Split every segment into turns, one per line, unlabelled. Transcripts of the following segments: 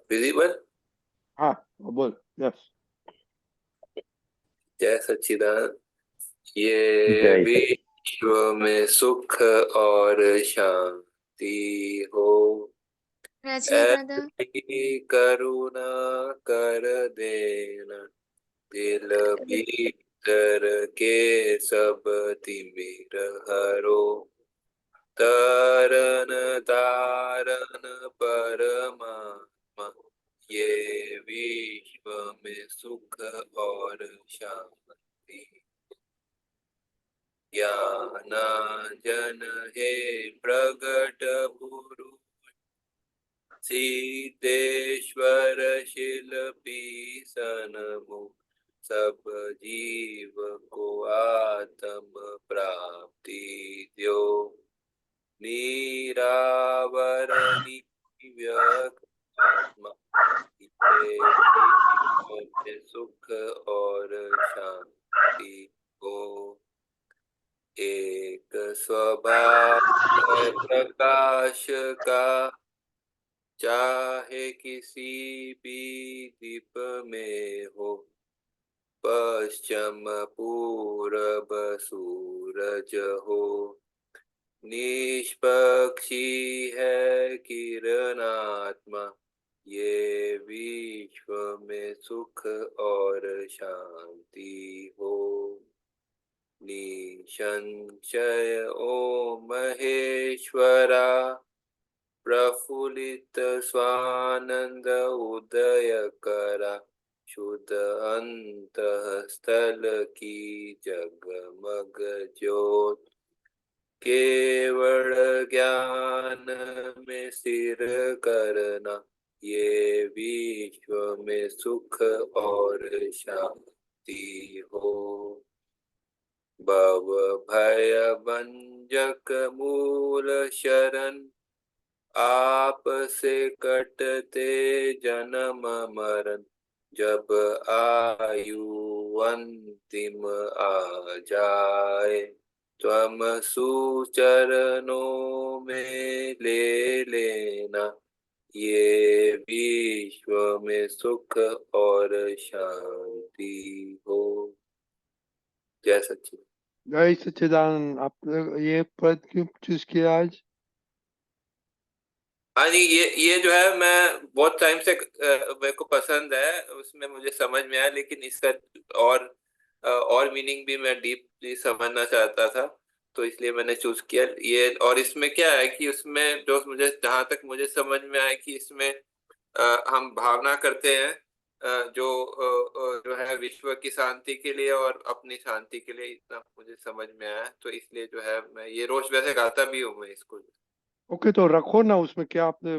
Visible.
हाँ बोल। Yes.
जय सच्चिदानंद। ये
जय
विश्व में सुख और शांति हो,
रजनी ब्रदर,
ऐसी करुणा कर देना, दिल भीतर के सब तिमिर हरो, तरन तारन परमात्मा, ये विश्व में सुख और शांति। ज्ञानांजन हे प्रगट पुरुष, सिद्धेश्वर शिल्पी सन्मुख, सब जीव को आत्म प्राप्ति द्यो, निरावर निर्व्यक्त आत्मा, ये विश्व में सुख और शांति हो। एक स्वभाव प्रकाश का, चाहे किसी भी दीप में हो, पश्चिम पूरब सूरज हो, निष्पक्षी है किरणात्मा, ये विश्व में सुख और शांति हो। निसंशय ओम महेश्वरा, प्रफुल्लित स्वानंद उदय करा, शुद्ध अंतःस्थल की जगमग ज्योत, केवल ज्ञान में स्थिर करना, ये विश्व में सुख और शांति हो। भव भय भंजक मूल शरण, आप से कटते जन्म मरण, जब आयु अंतिम आ जाए, त्वम सुचरणों में ले लेना, ये विश्व में सुख और शांति हो। जय सच्चिदानंद।
जय सच्चिदानंद। आप ये पद क्यों चूज किया आज?
हाँ जी, ये जो है मैं बहुत टाइम से मेरे को पसंद है, उसमें मुझे समझ में आया, लेकिन इसका और मीनिंग भी मैं डीपली समझना चाहता था, तो इसलिए मैंने चूज किया ये। और इसमें क्या है कि उसमें जो मुझे, जहां तक मुझे समझ में आया कि इसमें हम भावना करते हैं जो है विश्व की शांति के लिए और अपनी शांति के लिए, इतना मुझे समझ में आया, तो इसलिए जो है मैं ये रोज वैसे गाता भी हूँ मैं इसको।
ओके, तो रखो ना उसमें क्या आपने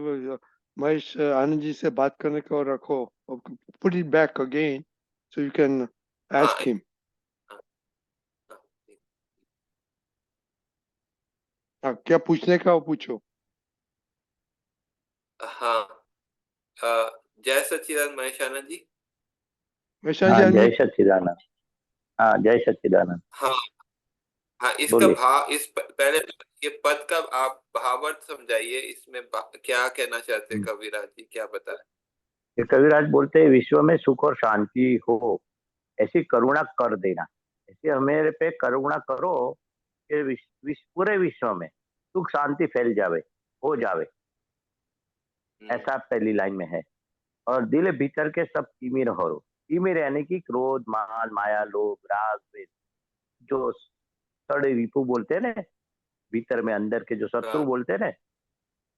महेश आनंद जी से बात करने को रखो। Put it back again so you can ask him.
हाँ, हाँ,
हाँ, क्या पूछने का वो पूछो।
हाँ, जय सच्चिदानंद महेश आनंद जी।
महेश
हाँ,
आनंद
जय
जी।
सच्चिदानंद। हाँ, जय सच्चिदानंद।
हाँ हाँ, इसका
बोलिए।
भाव पहले ये पद का आप भावार्थ समझाइए, इसमें क्या कहना चाहते हैं कविराज जी, क्या बताएं।
ये कविराज बोलते हैं विश्व में सुख और शांति हो, ऐसी करुणा कर देना, ऐसी हमारे पे करुणा करो कि पूरे विश्व में सुख शांति फैल जावे, हो जावे। ऐसा पहली लाइन में है। और दिल भीतर के सब तिमिर हरो, तिमिर यानी कि क्रोध मान माया लोभ राग द्वेष, जो सड़े रिपु बोलते हैं ना, भीतर में अंदर के जो शत्रु
हाँ
बोलते हैं ना,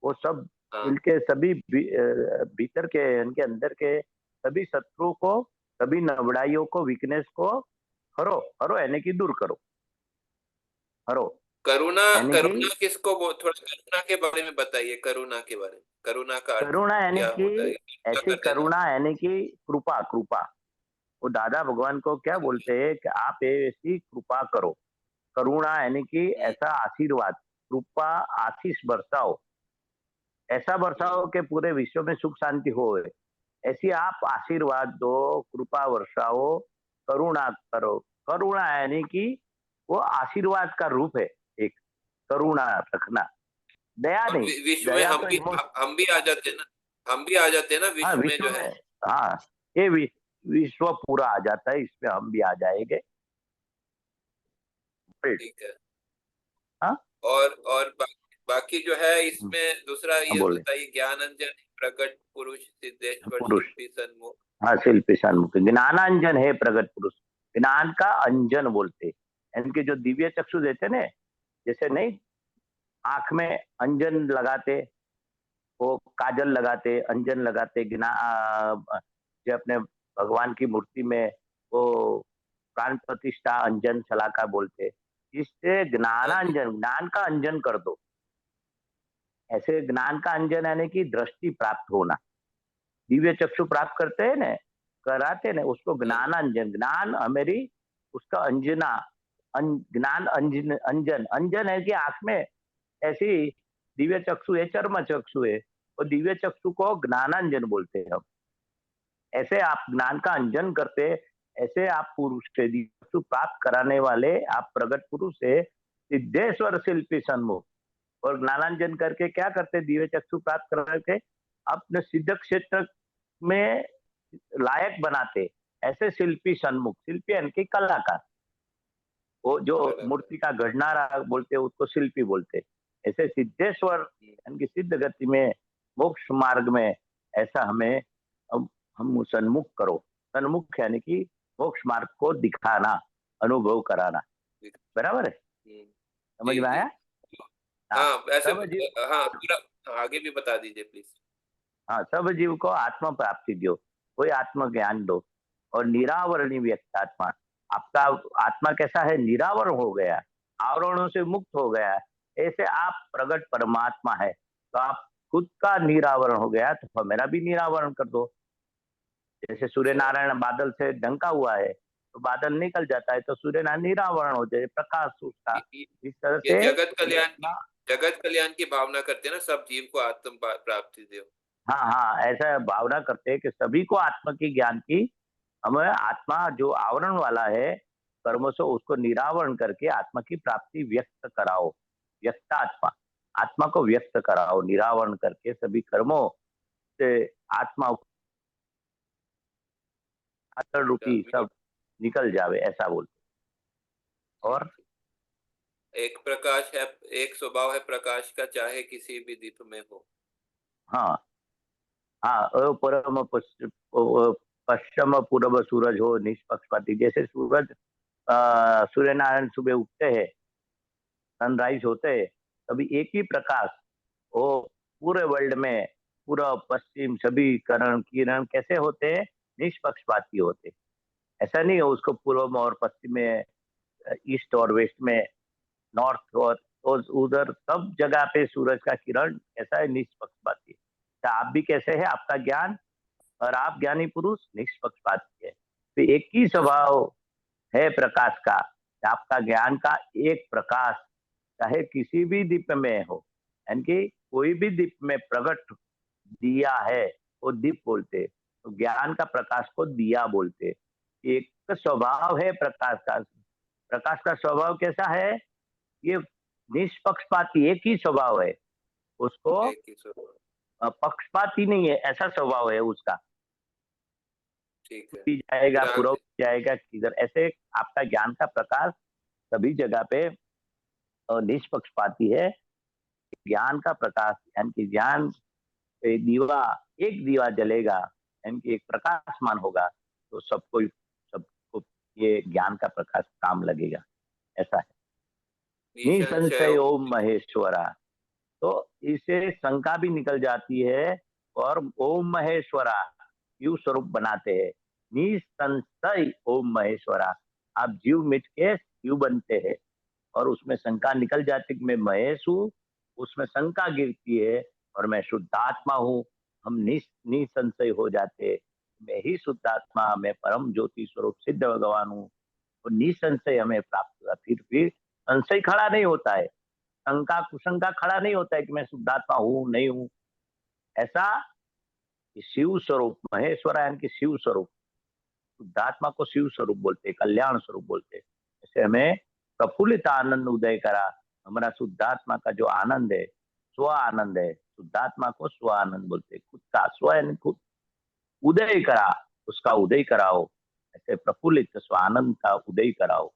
वो सब
हाँ
इनके सभी भीतर के, इनके अंदर के सभी शत्रु को, सभी नबड़ाइयों को, वीकनेस को हरो। हरो यानी कि दूर करो। हरो
करुणा,
यानी कि,
करुणा किसको थोड़ा करुणा के बारे में बताइए, करुणा के बारे में, करुणा का अर्थ
करुणा यानी
क्या
कि,
होता है, क्या
ऐसी
कर देना।
करुणा यानी कि कृपा। कृपा, वो दादा भगवान को क्या बोलते हैं कि आप ऐसी कृपा करो। करुणा यानी कि
हम्म,
ऐसा आशीर्वाद, कृपा, आशीष बरसाओ, ऐसा बरसाओ कि पूरे विश्व में सुख शांति हो। ऐसी आप आशीर्वाद दो, कृपा वर्षाओ, करुणा करो। करुणा यानी कि वो आशीर्वाद का रूप है, एक करुणा रखना, दया
और
नहीं।
विश्व में
दया
हम
तो
भी
इमोशन।
हम भी आ जाते हैं ना, हम भी आ जाते हैं ना
हाँ,
विश्व में
विश्व
जो है।
में। हाँ, ये विश्व पूरा आ जाता है, इसमें हम भी आ जाएंगे।
ठीक है।
हाँ।
और बाकी जो है इसमें दूसरा
हाँ,
ये
बोले
बताइए, ज्ञान अंजन प्रकट पुरुष सिद्धेश्वर
पुरुष।
शिल्पी सन्मुख।
हाँ, शिल्पी सन्मुख ज्ञानांजन है प्रगट पुरुष। ज्ञान का अंजन बोलते, इनके जो दिव्य चक्षु देते ने, जैसे नहीं आंख में अंजन लगाते, वो काजल लगाते, अंजन लगाते, जो अपने भगवान की मूर्ति में वो प्राण प्रतिष्ठा अंजन शलाका बोलते। इससे
हाँ जी।
ज्ञानांजन, ज्ञान का अंजन कर दो। ऐसे ज्ञान का अंजन यानी कि दृष्टि प्राप्त होना, दिव्य चक्षु प्राप्त करते हैं ना, कराते ना, उसको
हाँ जी।
ज्ञानांजन। ज्ञान हमारी उसका अंजना, ज्ञान अंजन, अंजन अंजन है कि आंख में ऐसी दिव्य चक्षु है, चर्म चक्षु है, और दिव्य चक्षु को ज्ञानांजन बोलते हैं हम। ऐसे आप ज्ञान का अंजन करते, ऐसे आप पुरुष से दिव्य चक्षु प्राप्त कराने वाले आप प्रगट पुरुष से सिद्धेश्वर शिल्पी सन्मुख। और ज्ञानांजन करके क्या करते, दिव्य चक्षु प्राप्त करके अपने सिद्ध क्षेत्र में लायक बनाते। ऐसे शिल्पी सन्मुख, शिल्पी यानी कि कलाकार, वो जो
बराबर।
मूर्ति का गढ़नारा बोलते उसको शिल्पी बोलते। ऐसे सिद्धेश्वर यानी कि सिद्ध गति में, मोक्ष मार्ग में, ऐसा हमें हम सन्मुख करो। सन्मुख यानी कि मोक्ष मार्ग को दिखाना, अनुभव कराना। बराबर है,
हम्म,
समझ
जी
में
जी।
आया? हाँ,
हाँ ऐसे।
सब जीव।
हाँ पूरा आगे भी बता दीजिए प्लीज।
हाँ, सब जीव को आत्म प्राप्ति दो, कोई आत्म ज्ञान दो। और निरावरणी व्यक्त आत्मा, आपका आत्मा कैसा है, निरावरण हो गया, आवरणों से मुक्त हो गया। ऐसे आप प्रगट परमात्मा है, तो आप खुद का निरावरण हो गया, तो मेरा भी निरावरण कर दो। जैसे सूर्य
अच्छा।
नारायण बादल से ढंका हुआ है, तो बादल निकल जाता है, तो सूर्य नारायण निरावरण हो जाए, प्रकाश उसका।
ये, ये
इस तरह
ये
से
जगत कल्याण की भावना करते हैं ना, सब जीव को आत्म प्राप्ति दो।
हाँ हाँ, ऐसा भावना करते हैं कि सभी को आत्मा की ज्ञान की, हमें आत्मा जो आवरण वाला है कर्मों से, उसको निरावरण करके आत्मा की प्राप्ति व्यक्त कराओ। व्यक्त आत्मा, आत्मा को व्यक्त कराओ, निरावरण करके सभी कर्मों से आत्मा आचरण रूपी सब निकल जावे, ऐसा बोलते।
ठीक
और
ठीक। एक प्रकाश है, एक स्वभाव है प्रकाश का, चाहे किसी भी दीप में हो।
हाँ हाँ, परम पश्चिम पूर्व सूरज हो निष्पक्षपाती। जैसे सूरज, सूर्य नारायण सुबह उगते हैं, सनराइज होते हैं, तभी एक ही प्रकाश वो पूरे वर्ल्ड में, पूरा पश्चिम सभी करण किरण कैसे होते हैं, निष्पक्षपाती होते। ऐसा नहीं है उसको पूर्व में और पश्चिम में, ईस्ट और वेस्ट में, नॉर्थ और उधर सब जगह पे सूरज का किरण कैसा है, निष्पक्षपाती। तो आप भी कैसे है, आपका ज्ञान और आप ज्ञानी पुरुष निष्पक्षपाती है, तो एक ही स्वभाव है प्रकाश का। आपका ज्ञान का एक प्रकाश चाहे किसी भी दीप में हो, यानी कि कोई भी दीप में प्रकट दिया है, वो दीप बोलते। तो ज्ञान का प्रकाश को दिया बोलते। एक स्वभाव है प्रकाश का। प्रकाश का स्वभाव कैसा है, ये निष्पक्षपाती एक ही स्वभाव है उसको,
एक ही स्वभाव।
पक्षपाती नहीं है, ऐसा स्वभाव है उसका।
ठीक है।
भी जाएगा,
फिर
पूर्व
आगे।
भी जाएगा, किधर ऐसे आपका ज्ञान का प्रकाश सभी जगह पे निष्पक्षपाती है। ज्ञान का प्रकाश यानी कि ज्ञान, दीवा, एक दीवा जलेगा यानी कि एक प्रकाशमान होगा, तो सबको ये ज्ञान का प्रकाश काम लगेगा, ऐसा है।
निसंशय
निसंशय ओम महेश्वरा, तो इससे शंका भी निकल जाती है। और ओम महेश्वरा यू स्वरूप बनाते हैं। निसंशय ओम महेश्वरा, आप जीव मिट के शिव बनते हैं, और उसमें शंका निकल जाती कि मैं महेश हूँ, उसमें शंका गिरती है, और मैं शुद्धात्मा हूँ, हम निसंशय हो जाते। मैं ही शुद्धात्मा, मैं परम ज्योति स्वरूप सिद्ध भगवान हूँ, और निसंशय हमें प्राप्त हुआ। फिर संशय खड़ा नहीं होता है, शंका कुशंका खड़ा नहीं होता है कि मैं शुद्धात्मा हूँ नहीं हूँ, ऐसा कि शिव स्वरूप, महेश्वर यानी कि शिव स्वरूप, शुद्धात्मा को शिव स्वरूप बोलते, कल्याण स्वरूप बोलते। ऐसे हमें प्रफुल्लित आनंद उदय करा। हमारा शुद्धात्मा का जो आनंद है, स्व आनंद है, शुद्धात्मा को स्व आनंद बोलते, खुद का स्व यानी खुद उदय करा, उसका उदय कराओ। ऐसे प्रफुल्लित स्वानंद का उदय कराओ।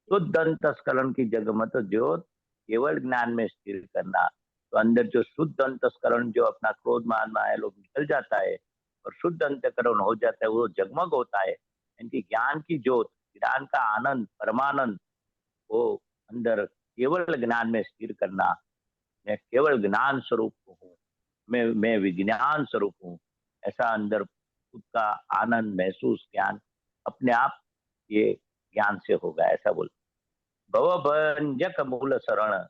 शुद्ध अंतस्करण की जगमत ज्योत केवल ज्ञान में स्थिर करना। तो अंदर जो शुद्ध अंतस्करण, जो अपना क्रोध मान माया लोग निकल जाता है और शुद्ध अंतकरण हो जाता है, वो जगमग होता है। इनकी ज्ञान की ज्योत, ज्ञान का आनंद, परमानंद, वो अंदर केवल ज्ञान में स्थिर करना। मैं केवल ज्ञान स्वरूप हूँ, मैं विज्ञान स्वरूप हूँ, ऐसा अंदर खुद का आनंद महसूस, ज्ञान अपने आप ये ज्ञान से होगा, ऐसा बोल। भवभंजक मूल शरण,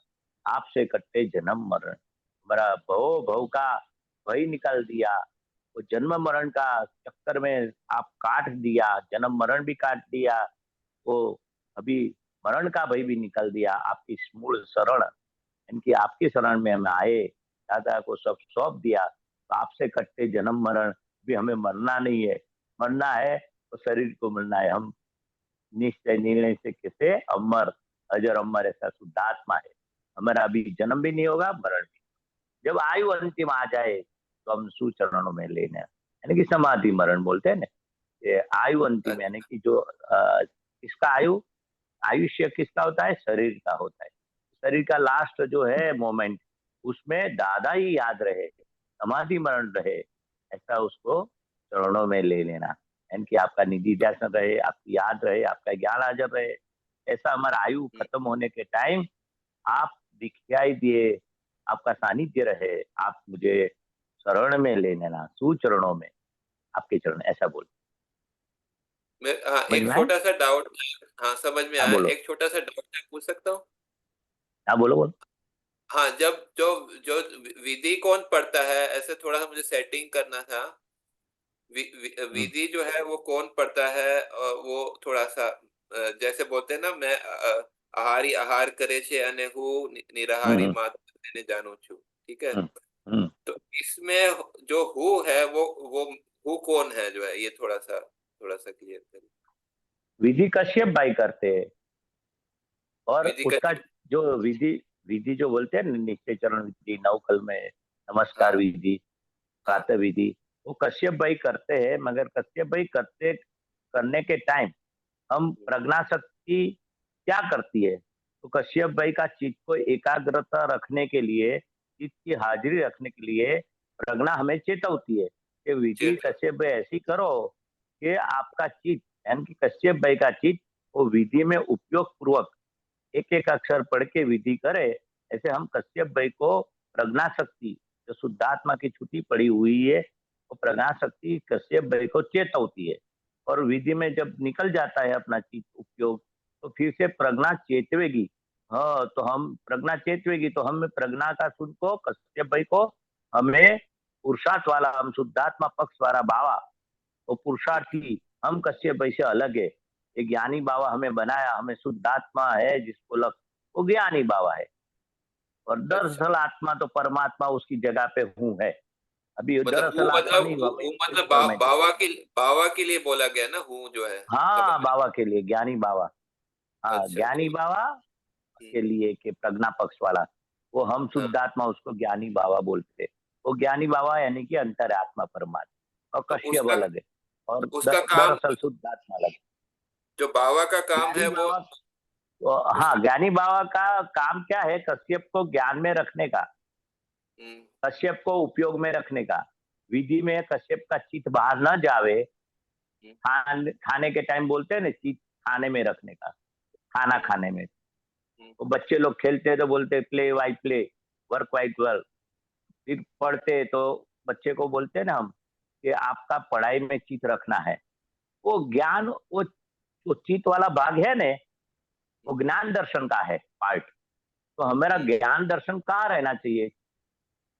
आपसे कट्टे जन्म मरण। हमारा भव भव का भय निकाल दिया, वो जन्म मरण का चक्कर में आप काट दिया, जन्म मरण भी काट दिया, वो अभी मरण का भय भी निकाल दिया। आपकी मूल शरण, इनकी आपकी शरण में हम आए, दादा को सब सौंप दिया। तो आपसे कट्टे जन्म मरण, भी हमें मरना नहीं है। मरना है तो शरीर को मिलना है। हम निश्चय निर्णय से कैसे अमर, अजर अमर, ऐसा शुद्धात्मा है। हमारा अभी जन्म भी नहीं होगा, मरण भी। जब आयु अंतिम आ जाए तो हम सुचरणों में लेने, यानी कि समाधि मरण बोलते हैं ना। ये आयु अंतिम यानी कि जो इसका आयुष्य किसका होता है? शरीर का होता है। शरीर का लास्ट जो है मोमेंट, उसमें दादा ही याद रहे, समाधि मरण रहे, ऐसा उसको चरणों में ले लेना। यानी कि आपका निधि ध्यान रहे, आपकी याद रहे, आपका ज्ञान हाजिर रहे। ऐसा हमारा आयु खत्म होने के टाइम आप दिखाई दिए, आपका सानिध्य रहे, आप मुझे शरण में ले लेना, सुचरणों में, आपके चरण, ऐसा बोल।
हाँ,
समझ
एक
में आए?
छोटा सा डाउट। हाँ, समझ में
हाँ
आया।
बोलो,
एक छोटा सा डाउट मैं पूछ सकता हूँ?
हाँ बोलो बोलो।
हाँ, जब जो जो विधि कौन पढ़ता है, ऐसे थोड़ा सा मुझे सेटिंग करना था।
हम्म,
विधि जो है वो कौन पढ़ता है? वो थोड़ा सा जैसे बोलते हैं ना, मैं आहारी आहार करे छे अने हूँ निराहारी
हम्म,
मात्र તેને જાણું છું। ठीक है।
हम्म, हम्म।
तो इसमें जो हु है वो हु कौन है जो है, ये थोड़ा सा क्लियर करिए।
विधि कश्यप भाई करते हैं, और
विधि का।
उसका जो विधि, विधि जो बोलते हैं ना, निश्चय चरण विधि, नवकल में नमस्कार
हाँ,
विधि,
हाँ।
प्रातः विधि, वो कश्यप भाई करते हैं। मगर कश्यप भाई करते करने के टाइम हम प्रज्ञा शक्ति क्या करती है? तो कश्यप भाई का चित्त को एकाग्रता रखने के लिए, चित्त की हाजिरी रखने के लिए प्रज्ञा हमें चेतावती है कि विधि
चेत
कश्यप भाई ऐसी करो कि आपका चित्त, यानी कि कश्यप भाई का चित्त वो विधि में उपयोग पूर्वक एक एक अक्षर पढ़ के विधि करे। ऐसे हम कश्यप भाई को प्रज्ञा शक्ति, जो शुद्धात्मा की छुट्टी पड़ी हुई है, वो प्रज्ञा शक्ति कश्यप भाई को चेतावती है। और विधि में जब निकल जाता है अपना चित्त उपयोग, तो फिर से प्रज्ञा चेतवेगी। हाँ, तो हम प्रज्ञा चेतवेगी तो हम प्रज्ञा का सुन को कश्यप भाई को, हमें पुरुषार्थ वाला, हम शुद्धात्मा पक्ष वाला बाबा, वो पुरुषार्थी, हम कश्यप भाई से अलग है। ये ज्ञानी बाबा हमें बनाया, हमें शुद्धात्मा है जिसको लग, वो ज्ञानी बाबा है। और
अच्छा,
दरअसल आत्मा तो परमात्मा उसकी जगह पे हूँ है। अभी
मतलब
दरअसल आत्मा नहीं, हमें
हु मतलब
इंस्ट्रूमेंट है।
बावा के लिए बोला गया ना, हूँ जो है। समझ
हाँ,
में।
बाबा के लिए, ज्ञानी बाबा। हाँ,
अच्छा,
ज्ञानी बाबा
हम्म,
के लिए के प्रज्ञा पक्ष वाला, वो हम
हाँ।
शुद्धात्मा, उसको ज्ञानी बाबा बोलते हैं। वो ज्ञानी बाबा यानी कि अंतरात्मा परमात्मा, और
तो
कश्यप
उसका
अलग है, और
उसका काम,
दरअसल शुद्धात्मा अलग है।
जो बावा का काम
ज्ञानी
है वो
बाबा, हाँ,
उसका।
ज्ञानी बाबा का काम क्या है? कश्यप को ज्ञान में रखने का,
हम्म,
कश्यप को उपयोग में रखने का। विधि में कश्यप का चित्त बाहर न जावे।
हम्म,
खाने के टाइम बोलते हैं ना, चित्त खाने में रखने का, खाना
हम्म,
खाने में।
हम्म,
वो बच्चे लोग खेलते हैं तो बोलते हैं play why play, work why work. फिर पढ़ते हैं तो बच्चे को बोलते हैं ना हम, कि आपका पढ़ाई में चित्त रखना है। वो ज्ञान, वो चित्त वाला भाग है ना, वो ज्ञान दर्शन का है पार्ट। तो हमारा
हम्म,
ज्ञान दर्शन कहाँ रहना चाहिए?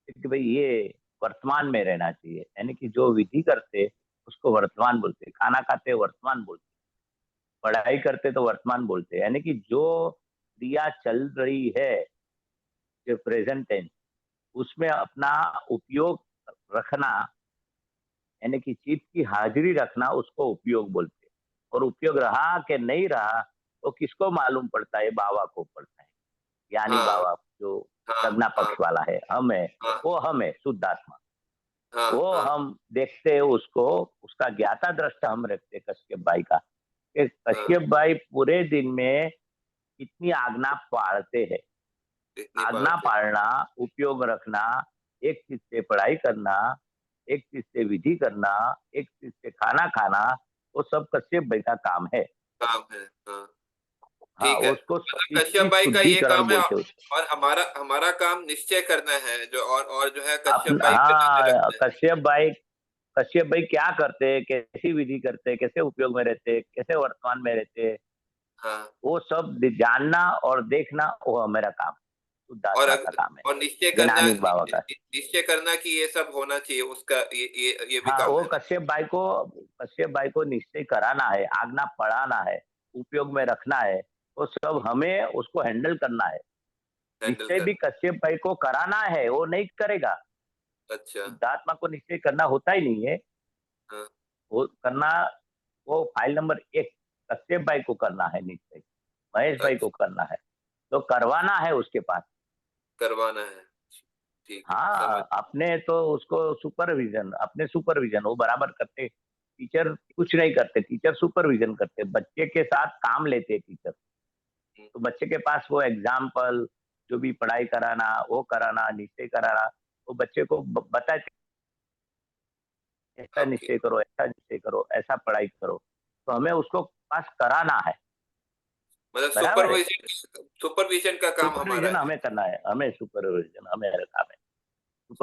कि भाई ये वर्तमान में रहना चाहिए। यानी कि जो विधि करते उसको वर्तमान बोलते, खाना खाते वर्तमान बोलते, पढ़ाई करते तो वर्तमान बोलते। यानी कि जो क्रिया चल रही है, जो प्रेजेंट टेंस, उसमें अपना उपयोग रखना, यानी कि चित्त की हाजिरी रखना उसको उपयोग बोलते हैं। और उपयोग रहा कि नहीं रहा वो किसको मालूम पड़ता है? बाबा को पड़ता है। यानी
हाँ
बाबा जो
हाँ
प्रज्ञा
हाँ
पक्ष वाला है, हम है,
हाँ
वो हम है, शुद्धात्मा।
हाँ
वो
हाँ
हम देखते हैं उसको, उसका ज्ञाता दृष्टा हम रखते हैं कश्यप भाई का। कि
हाँ।
कश्यप भाई पूरे दिन में कितनी आज्ञा पालते हैं।
इतनी
आज्ञा
बात है।
पालना, उपयोग रखना, एक चीज से पढ़ाई करना, एक चीज से विधि करना, एक चीज से खाना खाना, वो सब कश्यप भाई का काम है।
काम है। हाँ
हाँ,
ठीक है,
उसको
मतलब कश्यप
चित्त
भाई का ये
शुद्धिकरण
काम है।
बोलते हैं उसको।
और हमारा हमारा काम निश्चय करना है, जो और जो है
आप
कश्यप भाई पे नजर
हाँ,
रखना है।
कश्यप भाई क्या करते हैं, कैसी विधि करते हैं, कैसे उपयोग में रहते हैं, कैसे वर्तमान में रहते हैं,
हाँ।
वो सब जानना और देखना वो मेरा काम, शुद्ध
और
आत्मा का काम है,
और निश्चय करना,
ज्ञानी बाबा का।
निश्चय करना कि ये सब होना चाहिए उसका, ये भी
हाँ,
काम
वो
है ना।
कश्यप भाई को निश्चय कराना है, आज्ञा पढ़ाना है, उपयोग में रखना है, वो सब हमें उसको हैंडल करना है।
हैंडल
निश्चय भी
करना।
कश्यप भाई को कराना है, वो नहीं करेगा।
अच्छा।
शुद्धात्मा को निश्चय करना होता ही नहीं है।
हाँ।
वो करना, वो फाइल नंबर 1 कश्यप भाई को करना है निश्चय, महेश भाई को
अच्छा,
करना है, तो करवाना है उसके पास।
करवाना है। ठीक है, समझ।
हाँ, अपने तो उसको सुपरविजन, अपने सुपरविजन वो बराबर करते। टीचर कुछ नहीं करते, टीचर सुपरविजन करते, बच्चे के साथ काम लेते टीचर।
हम्म,
तो बच्चे के पास वो एग्जाम्पल, जो भी पढ़ाई कराना वो कराना, निश्चय कराना, वो बच्चे को बताते, ऐसा
ओके।
निश्चय करो, ऐसा निश्चय करो, ऐसा पढ़ाई करो, तो हमें उसको पास कराना है।
मतलब
बराबर है।
सुपरविजन, सुपरविजन का काम हमारा
सुपरविजन
है।
हमें करना है, हमें सुपरविजन हमें काम है।